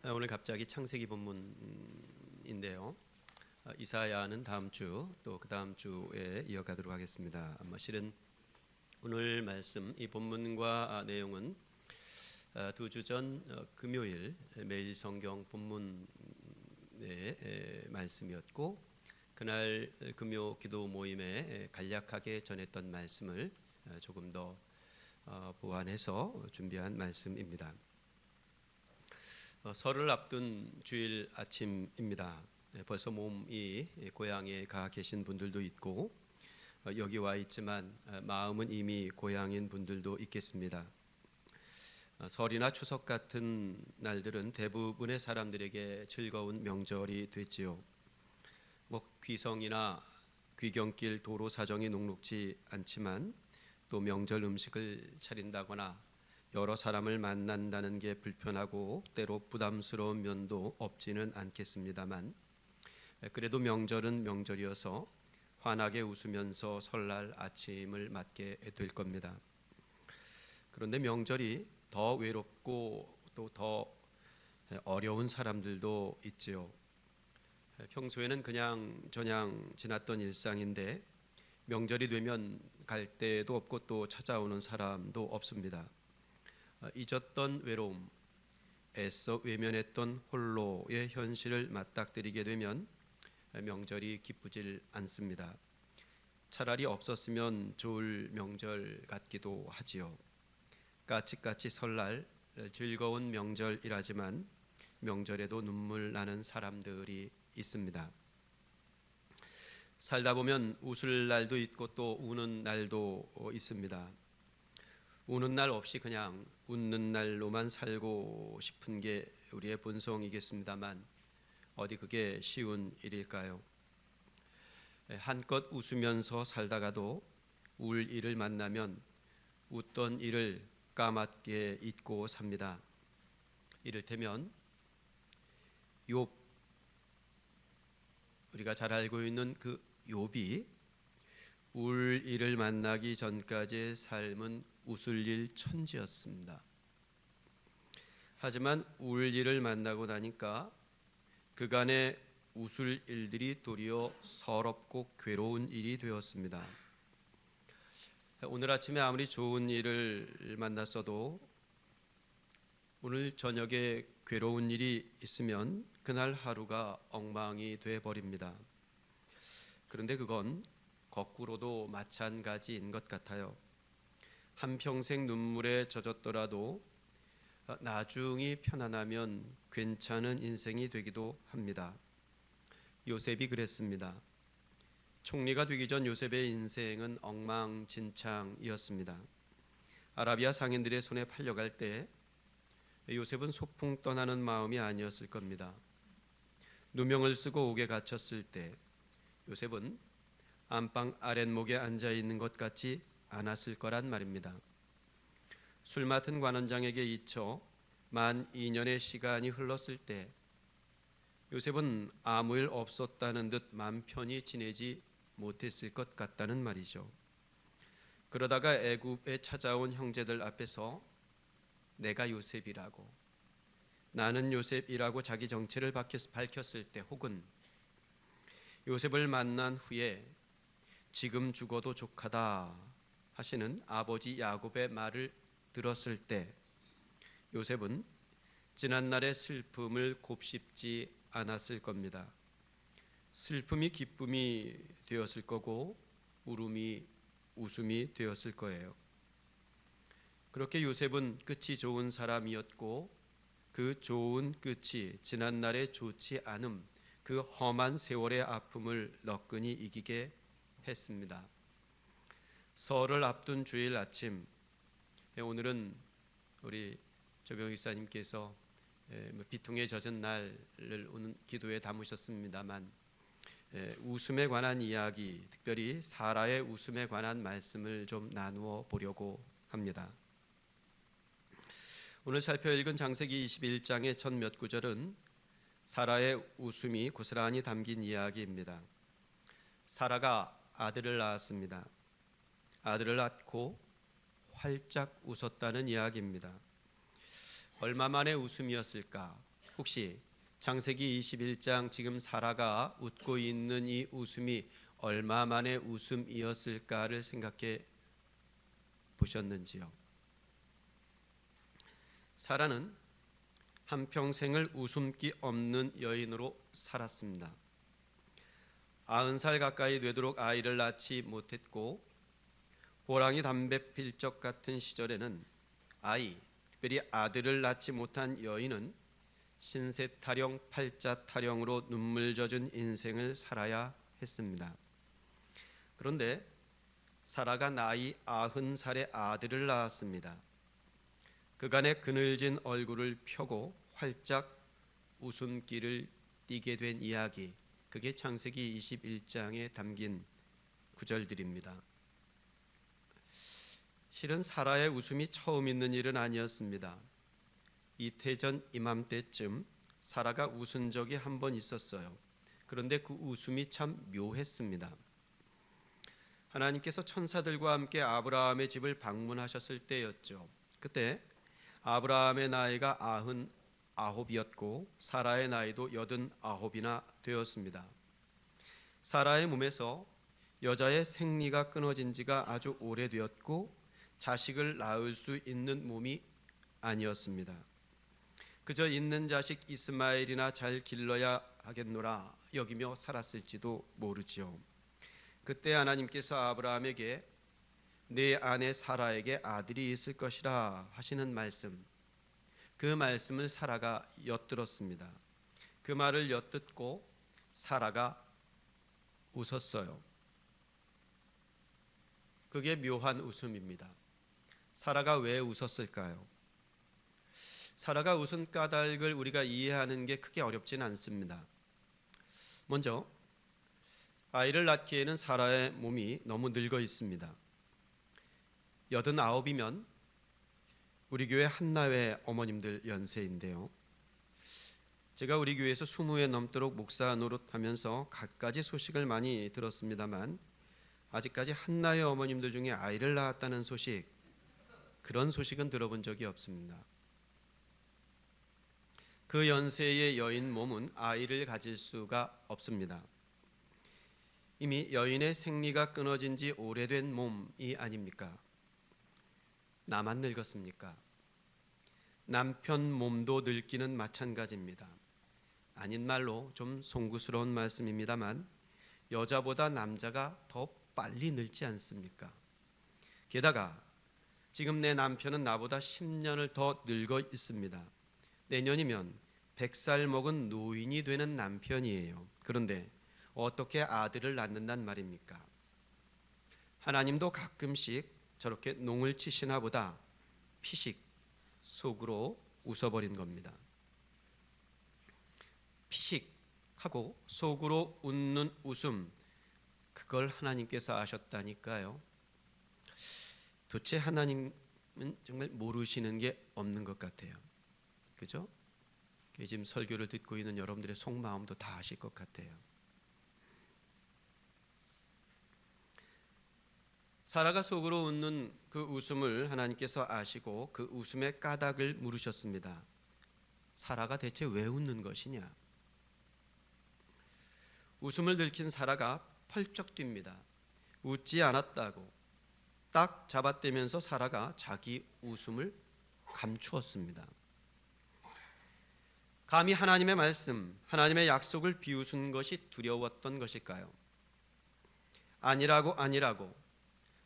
오늘 갑자기 창세기 본문인데요. 이사야는 다음 주 또 그 다음 주에 이어가도록 하겠습니다. 실은 오늘 말씀 이 본문과 내용은 두 주 전 금요일 매일 성경 본문의 말씀이었고, 그날 금요 기도 모임에 간략하게 전했던 말씀을 조금 더 보완해서 준비한 말씀입니다. 설을 앞둔 주일 아침입니다. 벌써 몸이 고향에 가 계신 분들도 있고 여기 와 있지만 마음은 이미 고향인 분들도 있겠습니다. 설이나 추석 같은 날들은 대부분의 사람들에게 즐거운 명절이 됐지요. 귀성이나 귀경길 도로 사정이 녹록지 않지만 또 명절 음식을 차린다거나 여러 사람을 만난다는 게 불편하고 때로 부담스러운 면도 없지는 않겠습니다만, 그래도 명절은 명절이어서 환하게 웃으면서 설날 아침을 맞게 될 겁니다. 그런데 명절이 더 외롭고 또 더 어려운 사람들도 있지요. 평소에는 그냥 저냥 지났던 일상인데 명절이 되면 갈 데도 없고 또 찾아오는 사람도 없습니다. 잊었던 외로움, 애써 외면했던 홀로의 현실을 맞닥뜨리게 되면 명절이 기쁘질 않습니다. 차라리 없었으면 좋을 명절 같기도 하지요. 까치까치 설날, 즐거운 명절이라지만 명절에도 눈물 나는 사람들이 있습니다. 살다 보면 웃을 날도 있고 또 우는 날도 있습니다. 우는 날 없이 그냥 웃는 날로만 살고 싶은 게 우리의 본성이겠습니다만 어디 그게 쉬운 일일까요? 한껏 웃으면서 살다가도 울 일을 만나면 웃던 일을 까맣게 잊고 삽니다. 이를테면 욥, 우리가 잘 알고 있는 그 욥이 울 일을 만나기 전까지의 삶은 웃을 일 천지였습니다. 하지만 울 일을 만나고 나니까 그간의 웃을 일들이 도리어 서럽고 괴로운 일이 되었습니다. 오늘 아침에 아무리 좋은 일을 만났어도 오늘 저녁에 괴로운 일이 있으면 그날 하루가 엉망이 되어버립니다. 그런데 그건 거꾸로도 마찬가지인 것 같아요. 한평생 눈물에 젖었더라도 나중이 편안하면 괜찮은 인생이 되기도 합니다. 요셉이 그랬습니다. 총리가 되기 전 요셉의 인생은 엉망진창이었습니다. 아라비아 상인들의 손에 팔려갈 때 요셉은 소풍 떠나는 마음이 아니었을 겁니다. 누명을 쓰고 옥에 갇혔을 때 요셉은 안방 아랫목에 앉아 있는 것 같지 않았을 거란 말입니다. 술 맡은 관원장에게 잊혀 만 2년의 시간이 흘렀을 때 요셉은 아무 일 없었다는 듯 맘 편히 지내지 못했을 것 같다는 말이죠. 그러다가 애굽에 찾아온 형제들 앞에서 내가 요셉이라고, 나는 요셉이라고 자기 정체를 밝혔을 때, 혹은 요셉을 만난 후에 지금 죽어도 족하다 하시는 아버지 야곱의 말을 들었을 때 요셉은 지난날의 슬픔을 곱씹지 않았을 겁니다. 슬픔이 기쁨이 되었을 거고 울음이 웃음이 되었을 거예요. 그렇게 요셉은 끝이 좋은 사람이었고 그 좋은 끝이 지난날의 좋지 않음, 그 험한 세월의 아픔을 너끈히 이기게 했습니다. 설을 앞둔 주일 아침, 오늘은 우리 조병 목사님께서 비통에 젖은 날을 오늘 기도에 담으셨습니다만 웃음에 관한 이야기, 특별히 사라의 웃음에 관한 말씀을 좀 나누어 보려고 합니다. 오늘 살펴 읽은 창세기 21장의 첫 몇 구절은 사라의 웃음이 고스란히 담긴 이야기입니다. 사라가 아들을 낳았습니다. 아들을 낳고 활짝 웃었다는 이야기입니다. 얼마 만의 웃음이었을까? 혹시 창세기 21장 지금 사라가 웃고 있는 이 웃음이 얼마 만의 웃음이었을까를 생각해 보셨는지요? 사라는 한평생을 웃음기 없는 여인으로 살았습니다. 90살 가까이 되도록 아이를 낳지 못했고 호랑이 담배 필 적 같은 시절에는 특별히 아들을 낳지 못한 여인은 신세 타령, 팔자 타령으로 눈물 젖은 인생을 살아야 했습니다. 그런데 사라가 나이 90살에 아들을 낳았습니다. 그간의 그늘진 얼굴을 펴고 활짝 웃음기를 띠게 된 이야기, 그게 창세기 21장에 담긴 구절들입니다. 실은 사라의 웃음이 처음 있는 일은 아니었습니다. 이태전 이맘때쯤 사라가 웃은 적이 한 번 있었어요. 그런데 그 웃음이 참 묘했습니다. 하나님께서 천사들과 함께 아브라함의 집을 방문하셨을 때였죠. 그때 아브라함의 나이가 99이었고 사라의 나이도 89이나 되었습니다. 사라의 몸에서 여자의 생리가 끊어진 지가 아주 오래되었고 자식을 낳을 수 있는 몸이 아니었습니다. 그저 있는 자식 이스마엘이나 잘 길러야 하겠노라 여기며 살았을지도 모르지요. 그때 하나님께서 아브라함에게 내 아내 사라에게 아들이 있을 것이라 하시는 말씀, 그 말씀을 사라가 엿들었습니다. 그 말을 엿듣고 사라가 웃었어요. 그게 묘한 웃음입니다. 사라가 왜 웃었을까요? 사라가 웃은 까닭을 우리가 이해하는 게 크게 어렵지는 않습니다. 먼저 아이를 낳기에는 사라의 몸이 너무 늙어 있습니다. 89이면 우리 교회 한나회 어머님들 연세인데요. 제가 우리 교회에서 20회 넘도록 목사 노릇하면서 갖가지 소식을 많이 들었습니다만 아직까지 한나회 어머님들 중에 아이를 낳았다는 소식, 그런 소식은 들어본 적이 없습니다. 그 연세의 여인 몸은 아이를 가질 수가 없습니다. 이미 여인의 생리가 끊어진 지 오래된 몸이 아닙니까? 나만 늙었습니까? 남편 몸도 늙기는 마찬가지입니다. 아닌 말로 좀 송구스러운 말씀입니다만 여자보다 남자가 더 빨리 늙지 않습니까? 게다가 지금 내 남편은 나보다 10년을 더 늙어 있습니다. 내년이면 100살 먹은 노인이 되는 남편이에요. 그런데 어떻게 아들을 낳는단 말입니까? 하나님도 가끔씩 저렇게 농을 치시나 보다 피식 속으로 웃어버린 겁니다. 피식하고 속으로 웃는 웃음, 그걸 하나님께서 아셨다니까요. 도대체 하나님은 정말 모르시는 게 없는 것 같아요. 그죠? 지금 설교를 듣고 있는 여러분들의 속마음도 다 아실 것 같아요. 사라가 속으로 웃는 그 웃음을 하나님께서 아시고 그 웃음의 까닭을 물으셨습니다. 사라가 대체 왜 웃는 것이냐? 웃음을 들킨 사라가 펄쩍 뜁니다. 웃지 않았다고 딱 잡아떼면서 사라가 자기 웃음을 감추었습니다. 감히 하나님의 말씀, 하나님의 약속을 비웃은 것이 두려웠던 것일까요? 아니라고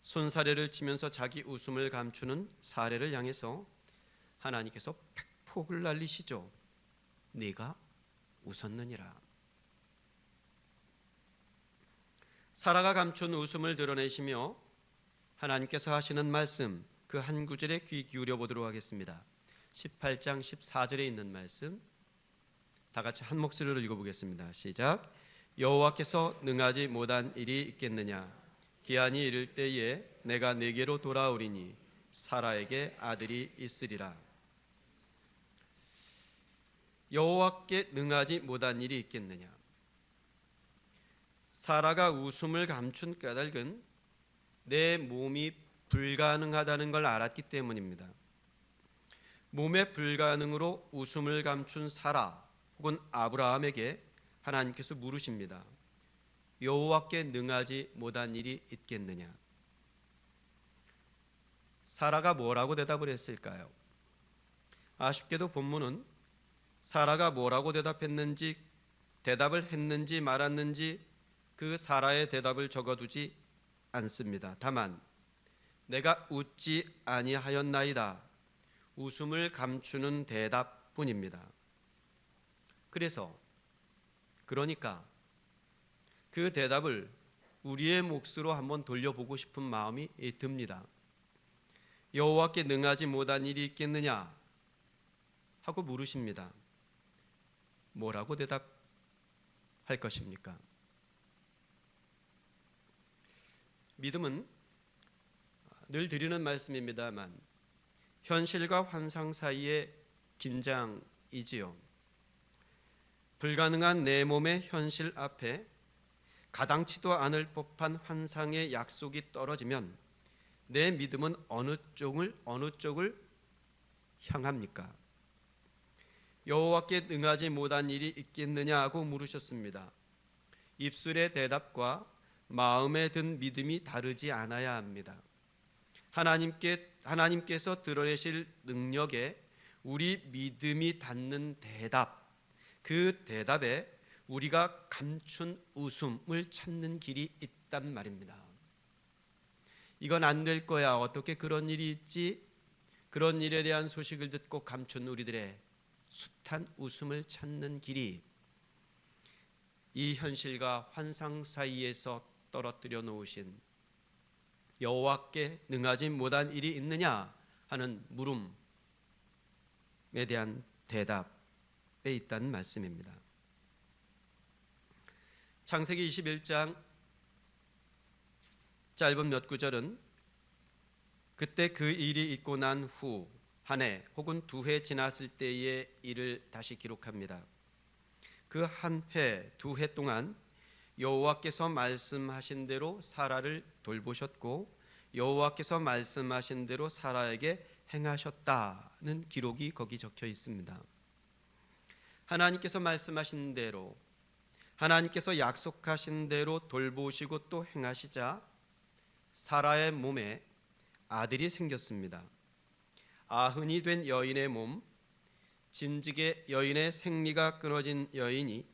손사래를 치면서 자기 웃음을 감추는 사례를 향해서 하나님께서 팩폭을 날리시죠. 네가 웃었느니라. 사라가 감춘 웃음을 드러내시며 하나님께서 하시는 말씀, 그 한 구절에 귀 기울여 보도록 하겠습니다. 18장 14절에 있는 말씀, 다 같이 한 목소리로 읽어보겠습니다. 시작. 여호와께서 능하지 못한 일이 있겠느냐? 기한이 이를 때에 내가 네게로 돌아오리니 사라에게 아들이 있으리라. 여호와께 능하지 못한 일이 있겠느냐? 사라가 웃음을 감춘 까닭은 내 몸이 불가능하다는 걸 알았기 때문입니다. 몸의 불가능으로 웃음을 감춘 사라 혹은 아브라함에게 하나님께서 물으십니다. 여호와께 능하지 못한 일이 있겠느냐? 사라가 뭐라고 대답을 했을까요? 아쉽게도 본문은 사라가 뭐라고 대답했는지, 대답을 했는지 말았는지 그 사라의 대답을 적어두지 않습니다. 다만 내가 웃지 아니하였나이다, 웃음을 감추는 대답뿐입니다. 그러니까 그 대답을 우리의 몫으로 한번 돌려보고 싶은 마음이 듭니다. 여호와께 능하지 못한 일이 있겠느냐 하고 물으십니다. 뭐라고 대답할 것입니까? 믿음은 늘 드리는 말씀입니다만 현실과 환상 사이의 긴장이지요. 불가능한 내 몸의 현실 앞에 가당치도 않을 법한 환상의 약속이 떨어지면 내 믿음은 어느 쪽을 향합니까? 여호와께 능하지 못한 일이 있겠느냐 하고 물으셨습니다. 입술의 대답과 마음에 든 믿음이 다르지 않아야 합니다. 하나님께서 드러내실 능력에 우리 믿음이 닿는 대답, 그 대답에 우리가 감춘 웃음을 찾는 길이 있단 말입니다. 이건 안 될 거야, 어떻게 그런 일이 있지? 그런 일에 대한 소식을 듣고 감춘 우리들의 숱한 웃음을 찾는 길이 이 현실과 환상 사이에서 떨어뜨려 놓으신 여호와께 능하지 못한 일이 있느냐 하는 물음에 대한 대답에 있다는 말씀입니다. 창세기 21장 짧은 몇 구절은 그때 그 일이 있고 난 후 한 해 혹은 두 해 지났을 때의 일을 다시 기록합니다. 그 한 해, 두 해 동안 여호와께서 말씀하신 대로 사라를 돌보셨고 여호와께서 말씀하신 대로 사라에게 행하셨다는 기록이 거기 적혀 있습니다. 하나님께서 말씀하신 대로, 하나님께서 약속하신 대로 돌보시고 또 행하시자 사라의 몸에 아들이 생겼습니다. 아흔이 된 여인의 몸, 진즉에 여인의 생리가 끊어진 여인이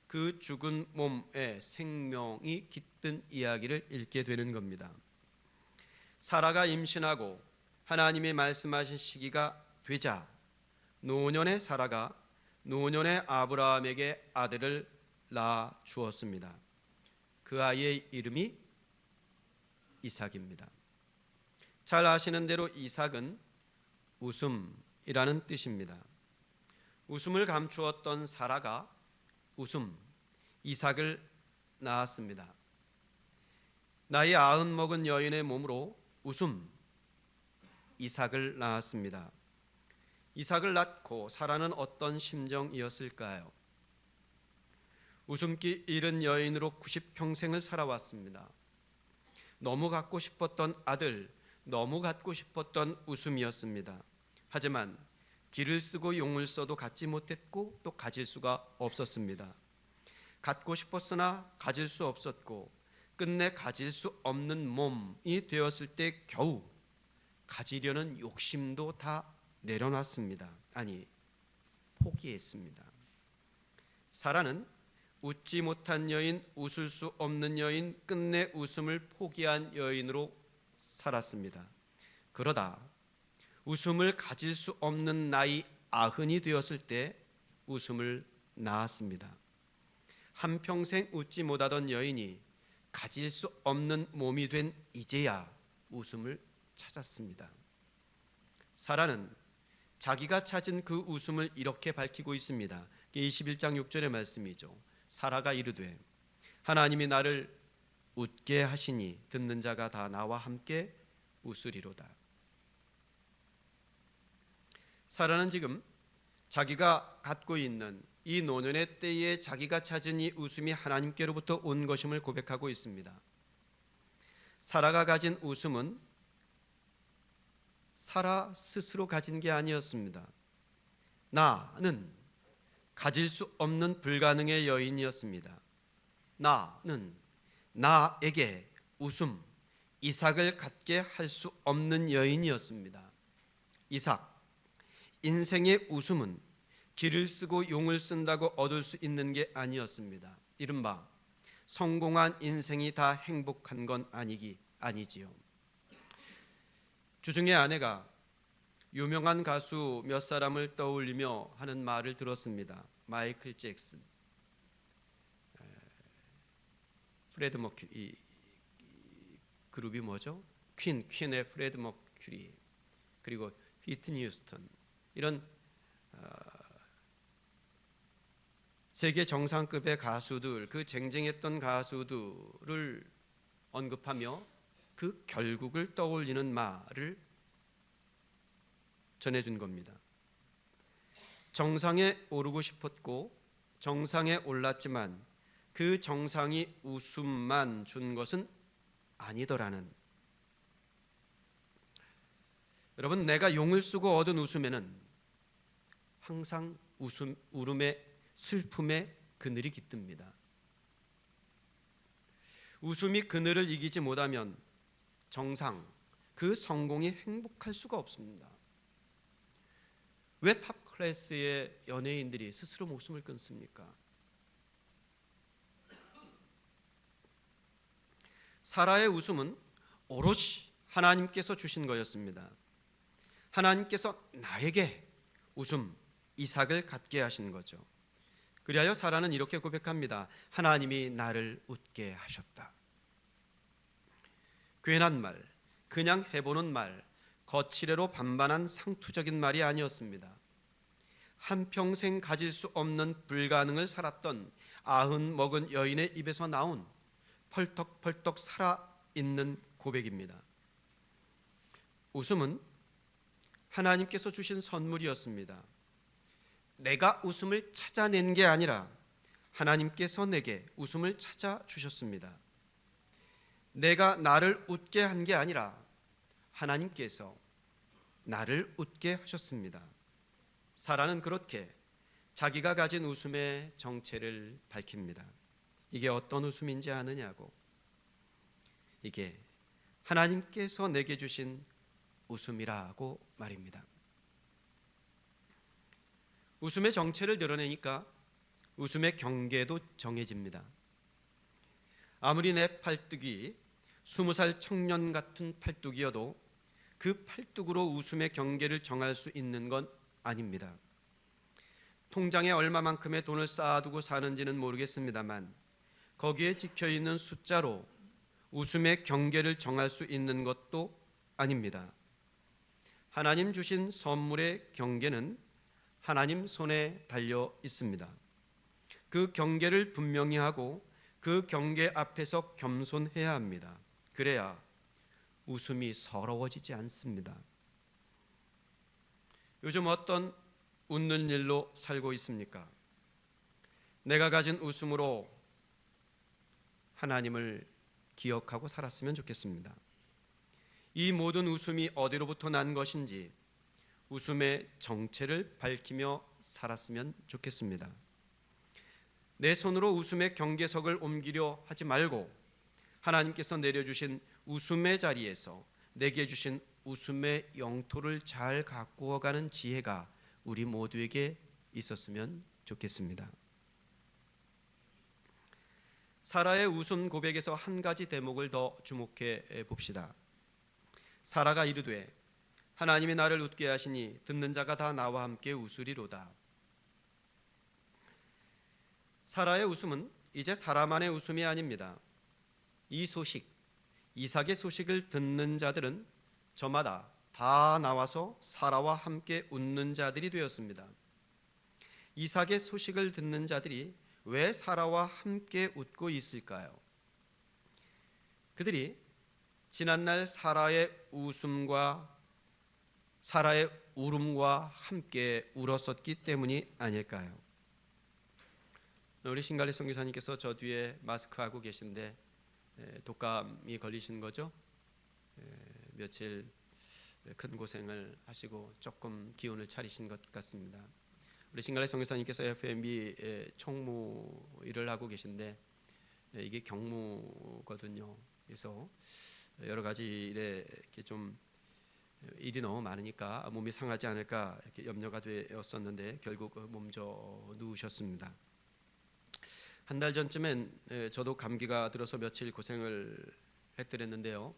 그 죽은 몸에 생명이 깃든 이야기를 읽게 되는 겁니다. 사라가 임신하고 하나님이 말씀하신 시기가 되자 노년의 사라가 노년의 아브라함에게 아들을 낳아 주었습니다. 그 아이의 이름이 이삭입니다. 잘 아시는 대로 이삭은 웃음이라는 뜻입니다. 웃음을 감추었던 사라가 이삭을 낳았습니다. 나이 90 먹은 여인의 몸으로 이삭을 낳았습니다. 이삭을 낳고 사라는 어떤 심정이었을까요? 웃음기 잃은 여인으로 90평생을 살아왔습니다. 너무 갖고 싶었던 아들, 너무 갖고 싶었던 웃음이었습니다. 하지만 기를 쓰고 용을 써도 갖지 못했고 또 가질 수가 없었습니다. 갖고 싶었으나 가질 수 없었고 끝내 가질 수 없는 몸이 되었을 때 겨우 가지려는 욕심도 다 내려놨습니다. 아니, 포기했습니다. 사라는 웃지 못한 여인, 웃을 수 없는 여인, 끝내 웃음을 포기한 여인으로 살았습니다. 그러다 웃음을 가질 수 없는 나이 90이 되었을 때 웃음을 낳았습니다. 한평생 웃지 못하던 여인이 가질 수 없는 몸이 된 이제야 웃음을 찾았습니다. 사라는 자기가 찾은 그 웃음을 이렇게 밝히고 있습니다. 21장 6절의 말씀이죠. 사라가 이르되 하나님이 나를 웃게 하시니 듣는 자가 다 나와 함께 웃으리로다. 사라는 지금 자기가 갖고 있는 이 노년의 때에 자기가 찾은 이 웃음이 하나님께로부터 온 것임을 고백하고 있습니다. 사라가 가진 웃음은 사라 스스로 가진 게 아니었습니다. 나는 가질 수 없는 불가능의 여인이었습니다. 나는 나에게 웃음, 이삭을 갖게 할 수 없는 여인이었습니다. 이삭, 인생의 웃음은 기를 쓰고 용을 쓴다고 얻을 수 있는 게 아니었습니다. 이른바 성공한 인생이 다 행복한 건 아니지요. 주중에 아내가 유명한 가수 몇 사람을 떠올리며 하는 말을 들었습니다. 마이클 잭슨, 프레드 머큐리, 그룹이 뭐죠? 퀸의 프레드 머큐리, 그리고 휘트니 휴스턴, 이런 세계 정상급의 가수들, 그 쟁쟁했던 가수들을 언급하며 그 결국을 떠올리는 말을 전해준 겁니다. 정상에 오르고 싶었고 정상에 올랐지만 그 정상이 웃음만 준 것은 아니더라는. 여러분, 내가 용을 쓰고 얻은 웃음에는 항상 울음의 슬픔의 그늘이 깃듭니다. 웃음이 그늘을 이기지 못하면 정상, 그 성공이 행복할 수가 없습니다. 왜 탑 클래스의 연예인들이 스스로 목숨을 끊습니까? 사라의 웃음은 오롯이 하나님께서 주신 거였습니다. 하나님께서 나에게 웃음, 이삭을 갖게 하신 거죠. 그리하여 사라는 이렇게 고백합니다. 하나님이 나를 웃게 하셨다. 괜한 말, 그냥 해보는 말, 거칠애로 반반한 상투적인 말이 아니었습니다. 한평생 가질 수 없는 불가능을 살았던 90 여인의 입에서 나온 펄떡펄떡 살아있는 고백입니다. 웃음은 하나님께서 주신 선물이었습니다. 내가 웃음을 찾아낸 게 아니라 하나님께서 내게 웃음을 찾아주셨습니다. 내가 나를 웃게 한 게 아니라 하나님께서 나를 웃게 하셨습니다. 사라는 그렇게 자기가 가진 웃음의 정체를 밝힙니다. 이게 어떤 웃음인지 아느냐고. 이게 하나님께서 내게 주신 웃음이라고 말입니다. 웃음의 정체를 드러내니까 웃음의 경계도 정해집니다. 아무리 내 팔뚝이 20살 청년 같은 팔뚝이어도 그 팔뚝으로 웃음의 경계를 정할 수 있는 건 아닙니다. 통장에 얼마만큼의 돈을 쌓아두고 사는지는 모르겠습니다만 거기에 찍혀있는 숫자로 웃음의 경계를 정할 수 있는 것도 아닙니다. 하나님 주신 선물의 경계는 하나님 손에 달려 있습니다. 그 경계를 분명히 하고 그 경계 앞에서 겸손해야 합니다. 그래야 웃음이 서러워지지 않습니다. 요즘 어떤 웃는 일로 살고 있습니까? 내가 가진 웃음으로 하나님을 기억하고 살았으면 좋겠습니다. 이 모든 웃음이 어디로부터 난 것인지 웃음의 정체를 밝히며 살았으면 좋겠습니다. 내 손으로 웃음의 경계석을 옮기려 하지 말고 하나님께서 내려주신 웃음의 자리에서 내게 주신 웃음의 영토를 잘 가꾸어가는 지혜가 우리 모두에게 있었으면 좋겠습니다. 사라의 웃음 고백에서 한 가지 대목을 더 주목해 봅시다. 사라가 이르되 하나님이 나를 웃게 하시니 듣는 자가 다 나와 함께 웃으리로다. 사라의 웃음은 이제 사라만의 웃음이 아닙니다. 이 소식, 이삭의 소식을 듣는 자들은 저마다 다 나와서 사라와 함께 웃는 자들이 되었습니다. 이삭의 소식을 듣는 자들이 왜 사라와 함께 웃고 있을까요? 그들이 지난날 사라의 웃음과 사라의 울음과 함께 울었었기 때문이 아닐까요? 우리 신갈리 선교사님께서 저 뒤에 마스크하고 계신데 독감이 걸리신 거죠? 며칠 큰 고생을 하시고 조금 기운을 차리신 것 같습니다. 우리 신갈래 선교사님께서 FMB 총무 일을 하고 계신데 이게 경무거든요. 그래서 여러 가지 일에 이렇게 좀 일이 너무 많으니까 몸이 상하지 않을까 이렇게 염려가 되었었는데 결국 몸져 누우셨습니다. 한 달 전쯤엔 저도 감기가 들어서 며칠 고생을 했더랬는데요.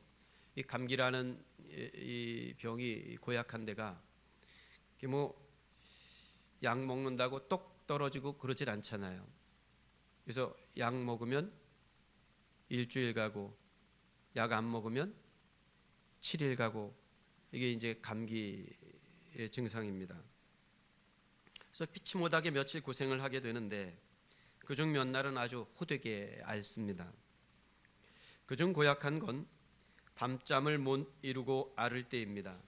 이 감기라는 이 병이 고약한 데가 뭐 약 먹는다고 똑 떨어지고 그러질 않잖아요. 그래서 약 먹으면 일주일 가고 약 안 먹으면 7일 가고 이게 이제 감기의 증상입니다. 그래서 피치 못하게 며칠 고생을 하게 되는데 그중 몇 날은 아주 호되게 앓습니다. 그중 고약한 건 밤잠을 못 이루고 앓을 때입니다.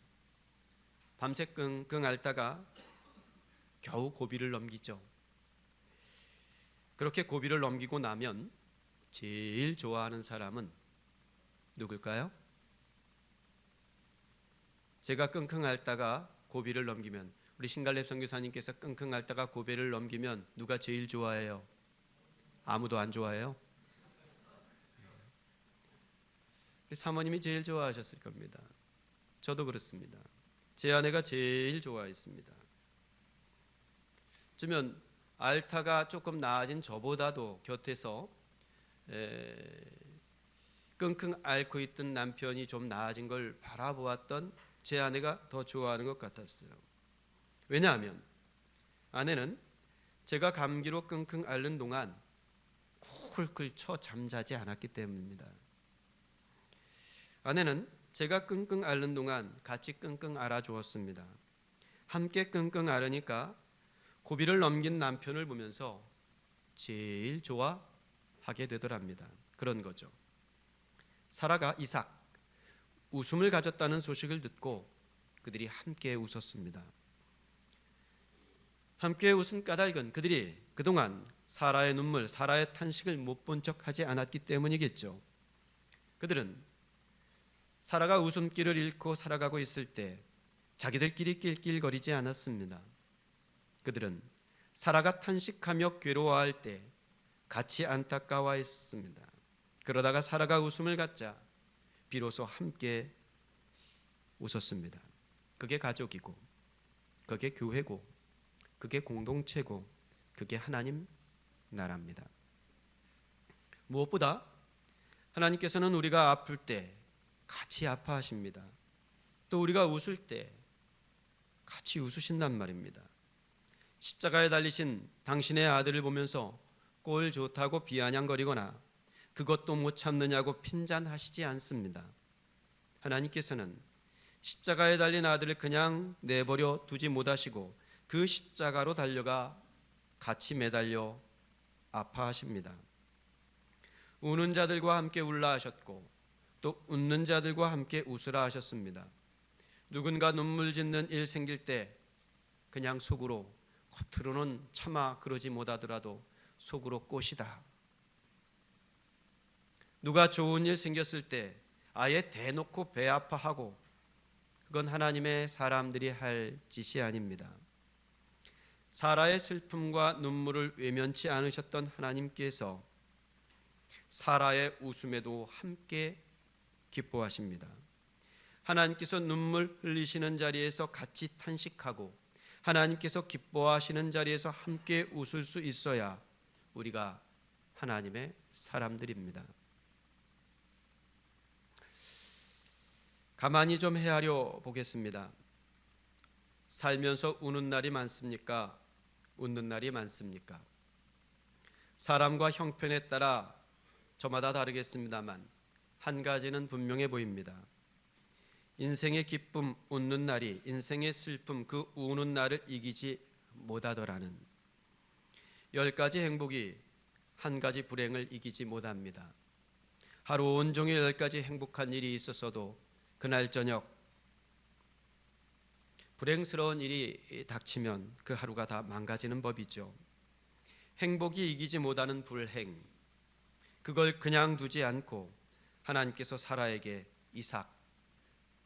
밤새 끙끙 앓다가 겨우 고비를 넘기죠. 그렇게 고비를 넘기고 나면 제일 좋아하는 사람은 누굴까요? 제가 끙끙 앓다가 고비를 넘기면, 우리 신갈렙 선교사님께서 끙끙 앓다가 고비를 넘기면 누가 제일 좋아해요? 아무도 안 좋아해요? 사모님이 제일 좋아하셨을 겁니다. 저도 그렇습니다. 제 아내가 제일 좋아했습니다. 어쩌면 앓다가 조금 나아진 저보다도 곁에서 끙끙 앓고 있던 남편이 좀 나아진 걸 바라보았던 제 아내가 더 좋아하는 것 같았어요. 왜냐하면 아내는 제가 감기로 끙끙 앓는 동안 쿨쿨 쳐 잠자지 않았기 때문입니다. 아내는 제가 끙끙 앓는 동안 같이 끙끙 앓아주었습니다. 함께 끙끙 앓으니까 고비를 넘긴 남편을 보면서 제일 좋아하게 되더랍니다. 그런 거죠. 사라가 이삭 웃음을 가졌다는 소식을 듣고 그들이 함께 웃었습니다. 함께 웃은 까닭은 그들이 그동안 사라의 눈물, 사라의 탄식을 못 본 척 하지 않았기 때문이겠죠. 그들은 사라가 웃음길을 잃고 살아가고 있을 때 자기들끼리 낄낄거리지 않았습니다. 그들은 사라가 탄식하며 괴로워할 때 같이 안타까워했습니다. 그러다가 사라가 웃음을 갖자 비로소 함께 웃었습니다. 그게 가족이고, 그게 교회고, 그게 공동체고, 그게 하나님 나라입니다. 무엇보다 하나님께서는 우리가 아플 때 같이 아파하십니다. 또 우리가 웃을 때 같이 웃으신단 말입니다. 십자가에 달리신 당신의 아들을 보면서 꼴 좋다고 비아냥거리거나 그것도 못 참느냐고 핀잔하시지 않습니다. 하나님께서는 십자가에 달린 아들을 그냥 내버려 두지 못하시고 그 십자가로 달려가 같이 매달려 아파하십니다. 우는 자들과 함께 울라 하셨고 또 웃는 자들과 함께 웃으라 하셨습니다. 누군가 눈물 짓는 일 생길 때 그냥 속으로, 겉으로는 차마 그러지 못하더라도 속으로 꽃이다. 누가 좋은 일 생겼을 때 아예 대놓고 배 아파하고, 그건 하나님의 사람들이 할 짓이 아닙니다. 사라의 슬픔과 눈물을 외면치 않으셨던 하나님께서 사라의 웃음에도 함께 기뻐하십니다. 하나님께서 눈물 흘리시는 자리에서 같이 탄식하고 하나님께서 기뻐하시는 자리에서 함께 웃을 수 있어야 우리가 하나님의 사람들입니다. 가만히 좀 헤아려 보겠습니다. 살면서 우는 날이 많습니까? 웃는 날이 많습니까? 사람과 형편에 따라 저마다 다르겠습니다만 한 가지는 분명해 보입니다. 인생의 기쁨, 웃는 날이 인생의 슬픔, 그 우는 날을 이기지 못하더라는 10가지 행복이 한 가지 불행을 이기지 못합니다. 하루 온종일 10가지 행복한 일이 있었어도 그날 저녁 불행스러운 일이 닥치면 그 하루가 다 망가지는 법이죠. 행복이 이기지 못하는 불행, 그걸 그냥 두지 않고 하나님께서 사라에게 이삭,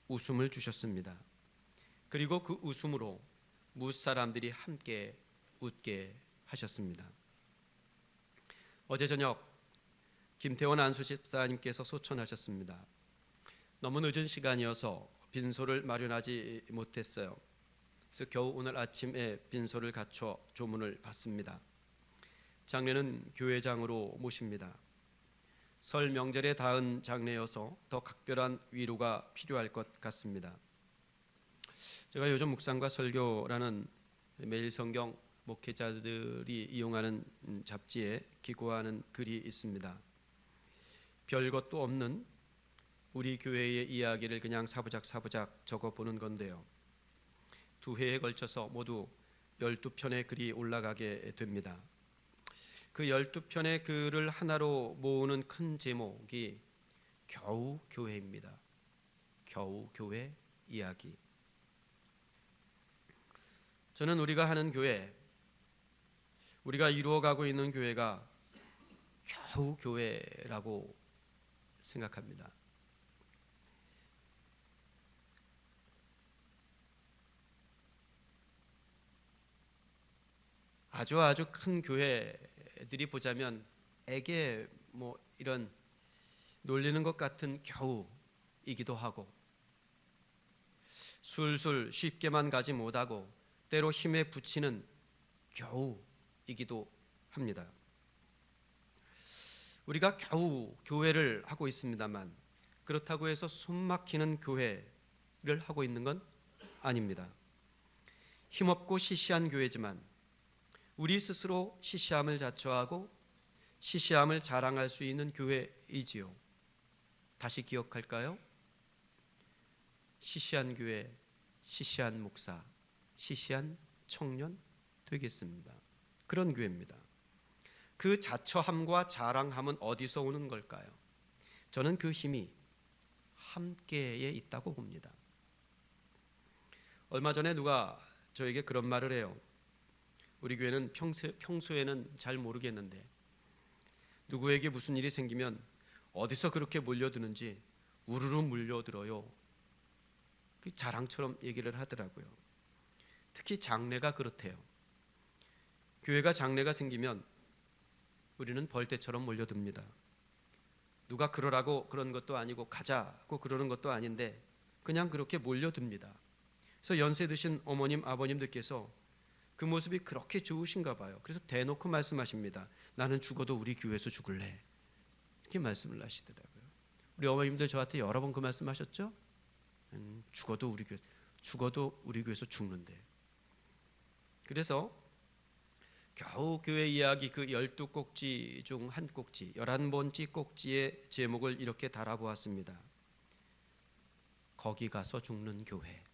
웃음을 주셨습니다. 그리고 그 웃음으로 무사람들이 함께 웃게 하셨습니다. 어제 저녁 김태원 안수 집사님께서 소천하셨습니다. 너무 늦은 시간이어서 빈소를 마련하지 못했어요. 그래서 겨우 오늘 아침에 빈소를 갖춰 조문을 받습니다. 장례는 교회장으로 모십니다. 설 명절에 닿은 장례여서 더 각별한 위로가 필요할 것 같습니다. 제가 요즘 묵상과 설교라는 매일 성경 목회자들이 이용하는 잡지에 기고하는 글이 있습니다. 별것도 없는 우리 교회의 이야기를 그냥 사부작 적어보는 건데요. 2회에 걸쳐서 모두 12편의 글이 올라가게 됩니다. 그 12편의 글을 하나로 모으는 큰 제목이 겨우 교회입니다. 겨우 교회 이야기. 저는 우리가 하는 교회, 우리가 이루어가고 있는 교회가 겨우 교회라고 생각합니다. 아주 큰 교회들이 보자면 에게 이런 놀리는 것 같은 겨우이기도 하고, 술술 쉽게만 가지 못하고 때로 힘에 부치는 겨우이기도 합니다. 우리가 겨우 교회를 하고 있습니다만 그렇다고 해서 숨막히는 교회를 하고 있는 건 아닙니다. 힘없고 시시한 교회지만 우리 스스로 시시함을 자처하고 시시함을 자랑할 수 있는 교회이지요. 다시 기억할까요? 시시한 교회, 시시한 목사, 시시한 청년 되겠습니다. 그런 교회입니다. 그 자처함과 자랑함은 어디서 오는 걸까요? 저는 그 힘이 함께에 있다고 봅니다. 얼마 전에 누가 저에게 그런 말을 해요. 우리 교회는 평소에는 잘 모르겠는데 누구에게 무슨 일이 생기면 어디서 그렇게 몰려드는지 우르르 몰려들어요. 그 자랑처럼 얘기를 하더라고요. 특히 장례가 그렇대요. 교회가 장례가 생기면 우리는 벌떼처럼 몰려듭니다. 누가 그러라고 그런 것도 아니고 가자고 그러는 것도 아닌데 그냥 그렇게 몰려듭니다. 그래서 연세 드신 어머님 아버님들께서 그 모습이 그렇게 좋으신가 봐요. 그래서 대놓고 말씀하십니다. 나는 죽어도 우리 교회에서 죽을래. 이렇게 말씀을 하시더라고요. 우리 어머님들 저한테 여러 번 그 말씀하셨죠? 죽어도 우리 교회에서 죽는데. 그래서 겨우 교회 이야기 그 12꼭지 중 한 꼭지, 11번째 꼭지의 제목을 이렇게 달아보았습니다. 거기 가서 죽는 교회.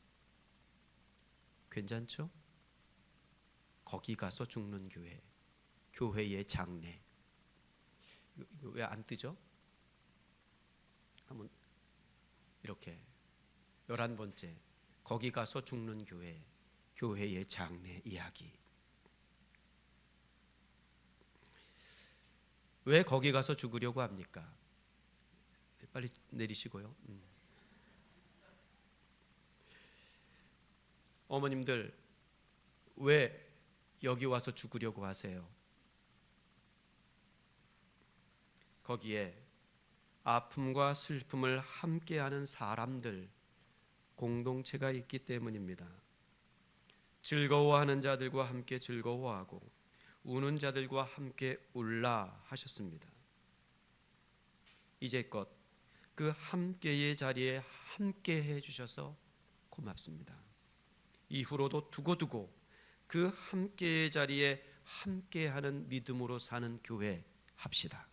괜찮죠? 거기 가서 죽는 교회. 교회의 장례. 이거 왜 안 뜨죠? 한번 이렇게 11번째 거기 가서 죽는 교회. 교회의 장례 이야기. 왜 거기 가서 죽으려고 합니까? 빨리 내리시고요. 어머님들 왜 여기 와서 죽으려고 하세요? 거기에 아픔과 슬픔을 함께하는 사람들, 공동체가 있기 때문입니다. 즐거워하는 자들과 함께 즐거워하고 우는 자들과 함께 울라 하셨습니다. 이제껏 그 함께의 자리에 함께해 주셔서 고맙습니다. 이후로도 두고두고 그 함께의 자리에 함께하는 믿음으로 사는 교회 합시다.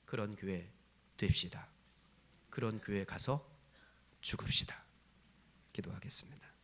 그런 교회 됩시다. 그런 교회 가서 죽읍시다. 기도하겠습니다.